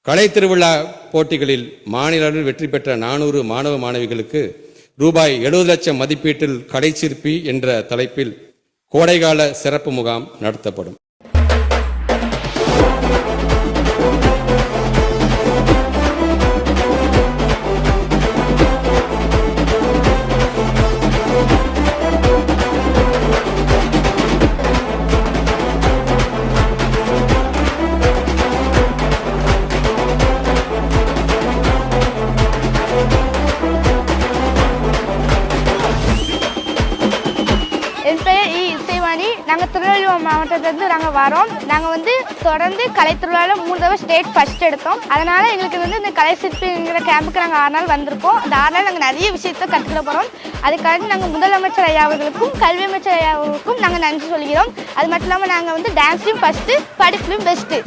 கலை திருவிழா போட்டிகளில் மாநில அளவில் வெற்றி பெற்ற 400 மாணவ மாணவிகளுக்கு ரூபாய் 70 லட்சம் மதிப்பீட்டில் கலைச்சிற்பி என்ற தலைப்பில் கோடைகால சிறப்பு முகாம் நடத்தப்படும். என் பெயர் இசைவாணி. நாங்கள் திருநெல்வேலி மாவட்டத்திலேருந்து வரோம். நாங்கள் தொடர்ந்து கலைத்திருவிழாவில் 3 தடவை ஸ்டேட் ஃபர்ஸ்ட் எடுத்தோம். அதனால் எங்களுக்கு இந்த கலை சிற்பிங்கிற கேம்புக்கு நாங்கள் 6 நாள் வந்திருக்கோம். அந்த 6 நாள் நாங்கள் நிறைய விஷயத்தை கற்றுக்கிட போகிறோம். அதுக்காக நாங்கள் முதலமைச்சர் ஐயா அவர்களுக்கும் கல்வி அமைச்சர் ஐயா அவர்களுக்கும் நாங்கள் நன்றி சொல்கிறோம். அது மட்டும் இல்லாமல் நாங்கள் டான்ஸ்லையும் ஃபஸ்ட்டு, படிப்புலையும் பெஸ்ட்டு.